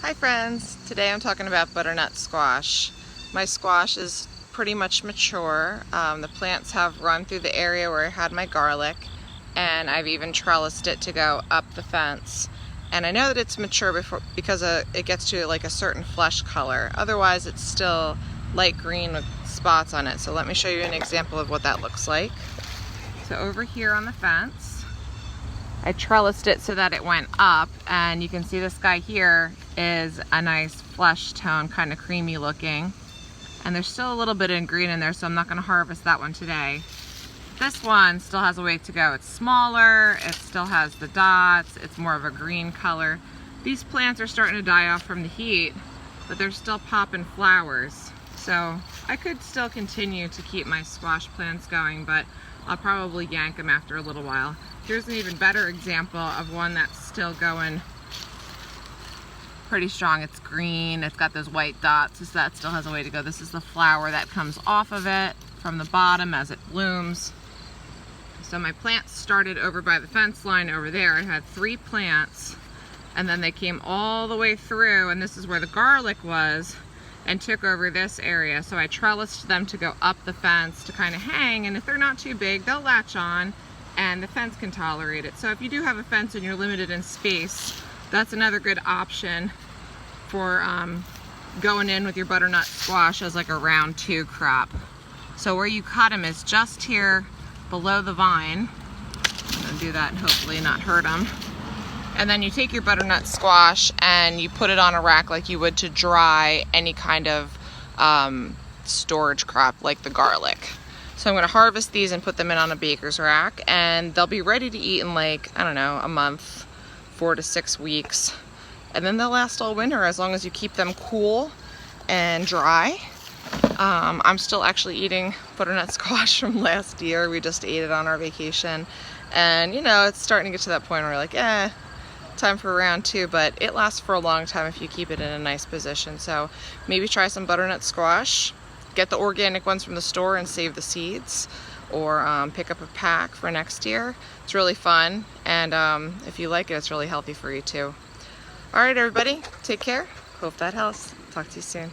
Hi friends, today I'm talking about butternut squash. My squash is pretty much mature. The plants have run through the area where I had my garlic, and I've even trellised it to go up the fence. And I know that it's mature because it gets to like a certain flesh color. Otherwise it's still light green with spots on it. So let me show you an example of what that looks like. So over here on the fence, I trellised it so that it went up, and you can see this guy here is a nice flesh tone, kind of creamy looking. And there's still a little bit of green in there, so I'm not going to harvest that one today. This one still has a way to go. It's smaller, it still has the dots, it's more of a green color. These plants are starting to die off from the heat, but they're still popping flowers. So I could still continue to keep my squash plants going, but I'll probably yank them after a little while. Here's an even better example of one that's still going pretty strong. It's green, it's got those white dots, so that still has a way to go. This is the flower that comes off of it from the bottom as it blooms. So my plants started over by the fence line over there. I had 3 plants, and then they came all the way through, and this is where the garlic was, and took over this area. So I trellised them to go up the fence to kind of hang, and if they're not too big, they'll latch on, and the fence can tolerate it. So if you do have a fence and you're limited in space, that's another good option for going in with your butternut squash as like a round 2 crop. So where you cut them is just here below the vine. I'm gonna do that and hopefully not hurt them. And then you take your butternut squash and you put it on a rack like you would to dry any kind of storage crop like the garlic. So I'm going to harvest these and put them in on a baker's rack, and they'll be ready to eat in like, I don't know, a month, 4 to 6 weeks. And then they'll last all winter as long as you keep them cool and dry. I'm still actually eating butternut squash from last year. We just ate it on our vacation. And you know, it's starting to get to that point where you're like, time for round 2, but it lasts for a long time if you keep it in a nice position. So maybe try some butternut squash. Get the organic ones from the store and save the seeds, or pick up a pack for next year. It's really fun, and if you like it, it's really healthy for you too. All right, everybody, take care. Hope that helps. Talk to you soon.